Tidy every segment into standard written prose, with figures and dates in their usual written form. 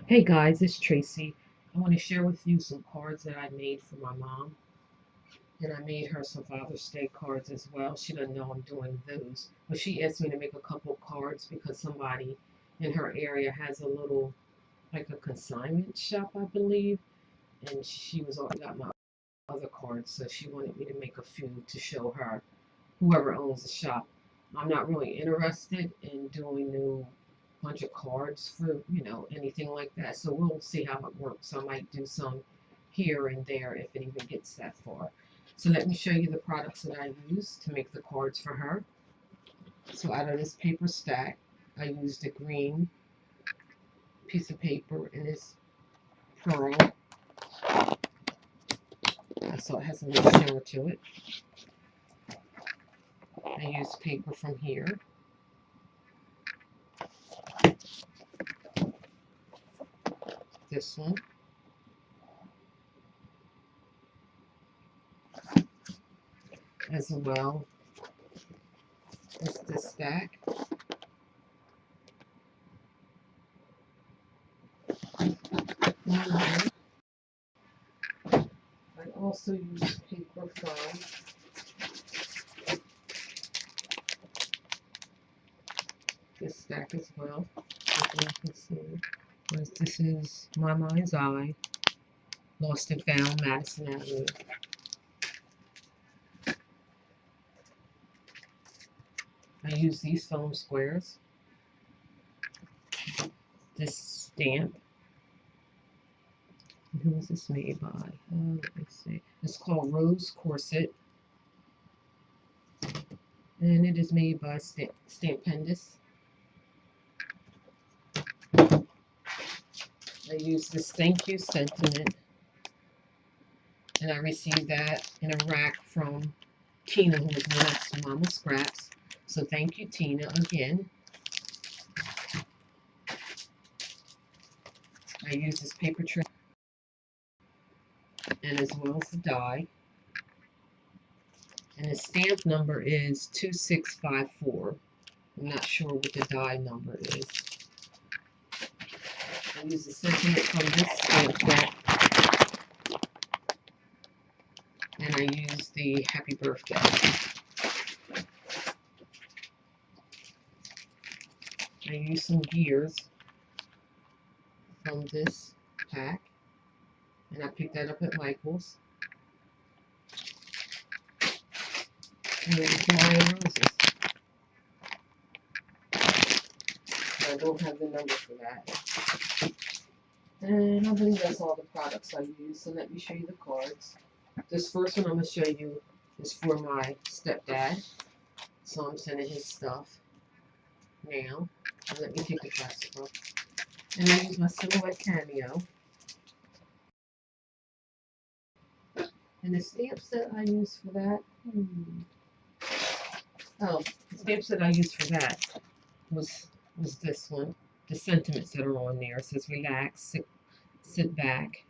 Hey guys, it's Tracy. I want to share with you some cards that I made for my mom. And I made her some Father's Day cards as well. She doesn't know I'm doing those. But she asked me to make a couple of cards because somebody in her area has a little, like a consignment shop, I believe. And she was already got my other cards, so she wanted me to make a few to show her, whoever owns the shop. I'm not really interested in doing new bunch of cards for, anything like that. So we'll see how it works. I might do some here and there if it even gets that far. So let me show you the products that I used to make the cards for her. So out of this paper stack, I used a green piece of paper and this pearl. So it has a little shimmer to it. I used paper from here. This one. As well as this stack. I also use paper from this stack as well. You can see. This is My Mind's Eye, Lost and Found, Madison Avenue. I use these foam squares. This stamp. Who is this made by? Let me see. It's called Rose Corset. And it is made by Stampendous. I use this Thank You sentiment. And I received that in a rack from Tina, who was next to Mama Scraps. So thank you, Tina, again. I use this paper tray and as well as the die. And the stamp number is 2654. I'm not sure what the die number is. I use the sentiment from this stamp set. And I use the Happy Birthday. I use some gears from this pack. And I picked that up at Michael's. And then Hawaiian Roses. I don't have the number for that. And I believe that's all the products I use. So let me show you the cards. This first one I'm going to show you is for my stepdad. So I'm sending his stuff now. And let me take the plastic off. And I use my Silhouette Cameo. And the stamps that I use for that, oh, the stamps that I used for that was this one. The sentiments that are on there. It says relax, sit back.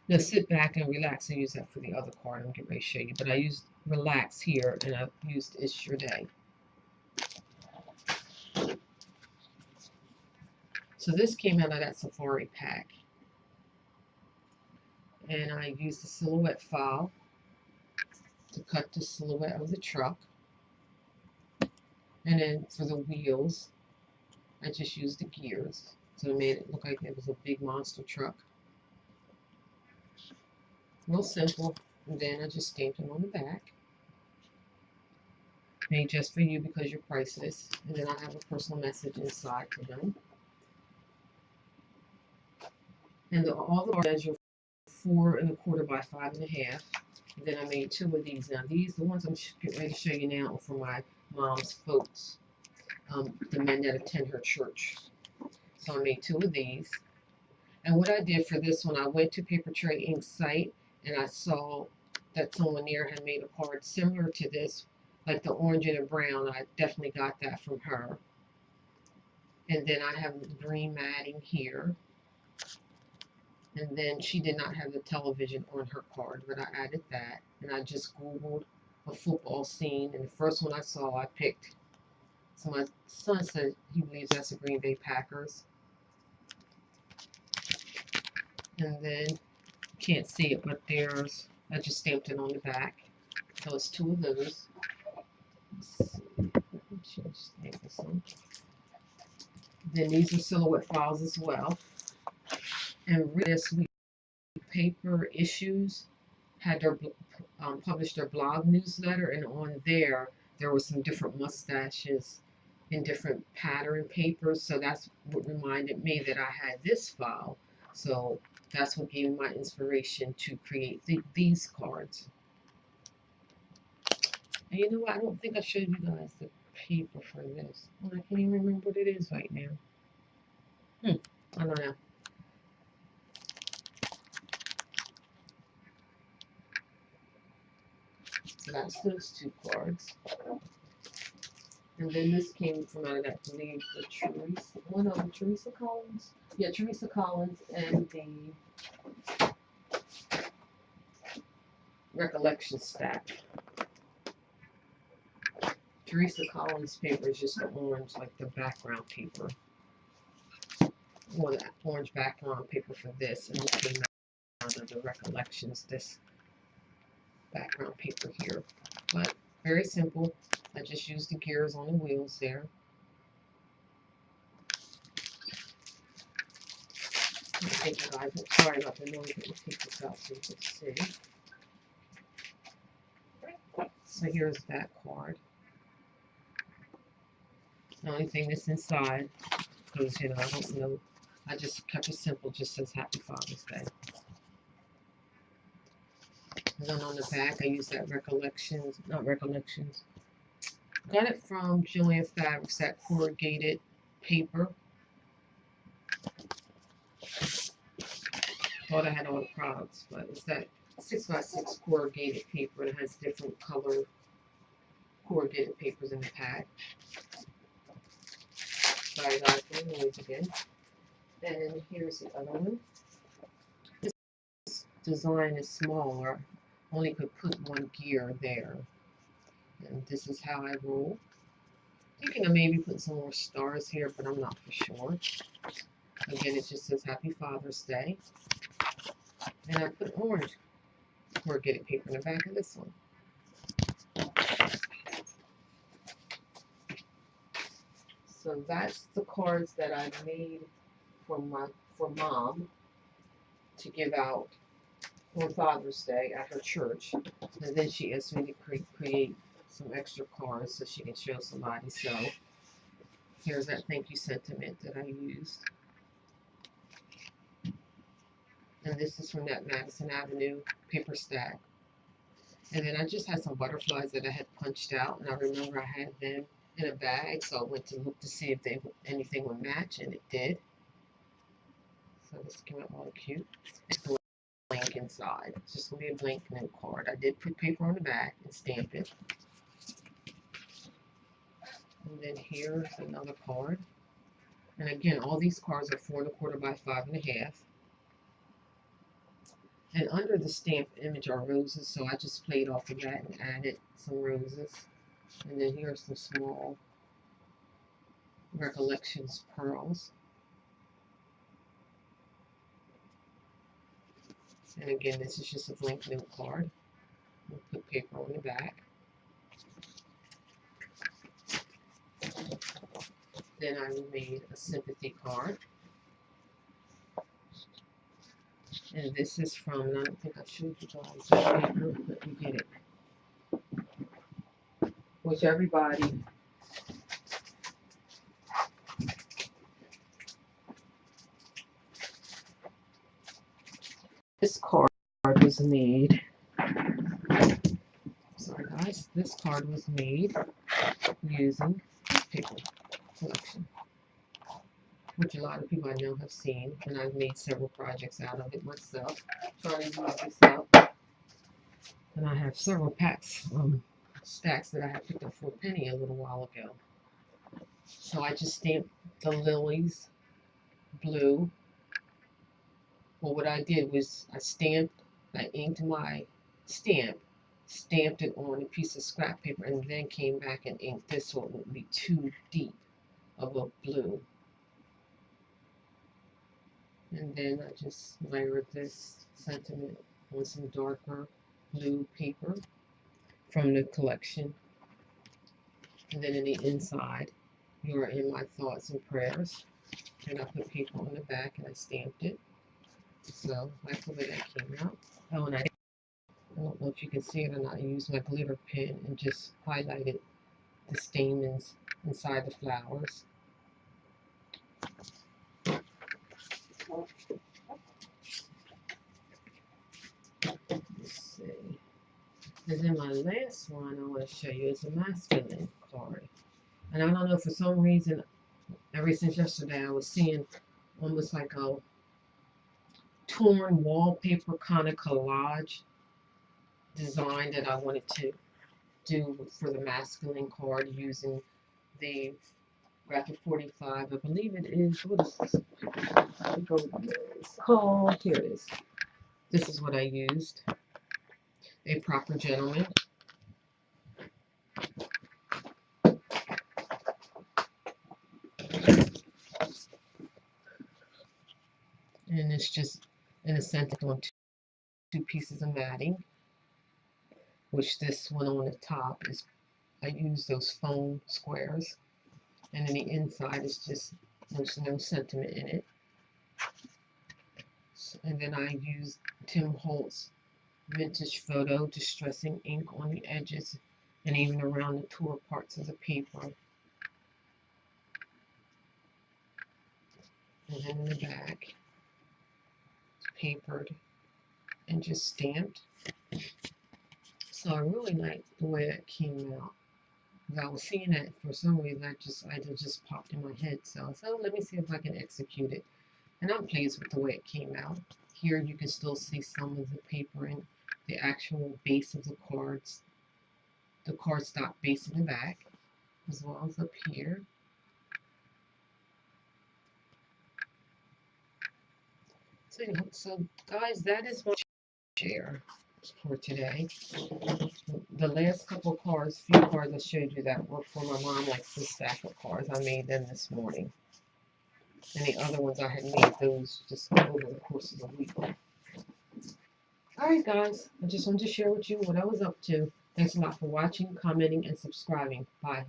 No, sit back and relax. I use that for the other card I'm getting ready to show you. But I used relax here, and I used It's Your Day. So this came out of that Safari pack. And I used the silhouette file to cut the silhouette of the truck. And then for the wheels, I just used the gears. So it made it look like it was a big monster truck. Real simple. And then I just stamped them on the back. Made just for you because you're priceless. And then I have a personal message inside for them. And all the measure 4 1/4 by 5 1/2. And then I made 2 of these. Now these, the ones I'm getting ready to show you now, are for my mom's folks, the men that attend her church. So I made 2 of these. And what I did for this one, I went to Paper Tray Inc. site and I saw that someone there had made a card similar to this, like the orange and the brown. I definitely got that from her. And then I have the green matting here. And then she did not have the television on her card, but I added that. And I just Googled a football scene. And the first one I saw, I picked. So my son said he believes that's the Green Bay Packers. And then, can't see it, but I just stamped it on the back. So it's 2 of those. Let's see. Let me change stamp this one. Then these are silhouette files as well. And this week, Paper Issues had their published their blog newsletter, and on there were some different mustaches in different pattern papers. So that's what reminded me that I had this file. So that's what gave me my inspiration to create these cards. And you know what? I don't think I showed you guys the paper for this. Well, I can't even remember what it is right now. I don't know. So that's those 2 cards. And then this came from out of that, I believe, the Teresa Collins? Yeah, Teresa Collins and the Recollection Stack. Teresa Collins paper is just the orange, like the background paper. Or the orange background paper for this. And this came out of the Recollections, this background paper here. But very simple. I just used the gears on the wheels there. Thank you guys. Sorry about the noise. Let me take this out so you can see. So here's that card. The only thing that's inside, because I don't know, I just kept it simple, just says Happy Father's Day. And then on the back, I used that not Recollections. Got it from Joann Fabrics, that corrugated paper. Thought I had all the products, but it's that 6x6 corrugated paper, and it has different color corrugated papers in the pack. Sorry guys for the noise again. And here's the other one. This design is smaller, only could put 1 gear there. And this is how I roll. Thinking of maybe putting some more stars here, but I'm not for sure. Again, it just says Happy Father's Day. And I put orange corrugated paper in the back of this one. So that's the cards that I made for Mom to give out on Father's Day at her church. And then she asked me to create some extra cards so she can show somebody. So here's that thank you sentiment that I used. And this is from that Madison Avenue paper stack. And then I just had some butterflies that I had punched out, and I remember I had them in a bag, so I went to look to see if anything would match, and it did. So this came out really cute. It's blank inside. It's just going to be a blank note card. I did put paper on the back and stamp it. And then here's another card. And again, all these cards are 4 1/4 by 5 1/2. And under the stamped image are roses, so I just played off of that and added some roses. And then here are some small Recollections pearls. And again, this is just a blank note card. We'll put paper on the back. Then I made a sympathy card. And this is from, I don't think I showed you guys that paper, but you get it. Which everybody this card was made. Sorry guys, this card was made using paper collection, which a lot of people I know have seen, and I've made several projects out of it myself, trying to use this up. And I have several stacks that I had picked up for a penny a little while ago. So I just stamped the lilies blue. Well, what I did was I inked my stamp, stamped it on a piece of scrap paper, and then came back and inked this so it wouldn't be too deep of a blue. And then I just layered this sentiment on some darker blue paper from the collection. And then in the inside, you are in my thoughts and prayers. And I put paper on the back and I stamped it. So that's the way that came out. Oh, and I don't know if you can see it or not. I used my glitter pen and just highlighted the stamens inside the flowers. Let's see. And then my last one I want to show you is a masculine card. And I don't know, for some reason, ever since yesterday, I was seeing almost like a torn wallpaper kind of collage design that I wanted to do for the masculine card using the Graphic 45. I believe it is, what is this? It's called, here it is. This is what I used. A Proper Gentleman. And it's just, in a sense, on two pieces of matting, which this one on the top is, I use those foam squares. And then the inside is just, there's no sentiment in it. And then I use Tim Holtz Vintage Photo Distressing ink on the edges and even around the tore parts of the paper. And then in the back, it's papered and just stamped. So I really like the way that came out. I was seeing that for some reason, it just popped in my head. So I said, oh, let me see if I can execute it. And I'm pleased with the way it came out. Here you can still see some of the paper and the actual base of the cards, the cardstock base in the back, as well as up here. So guys, that is my share for today. The last couple cards, few cards I showed you that were for my mom, like this stack of cards, I made them this morning. And the other ones I had made those just over the course of the week. Alright guys, I just wanted to share with you what I was up to. Thanks a lot for watching, commenting, and subscribing. Bye.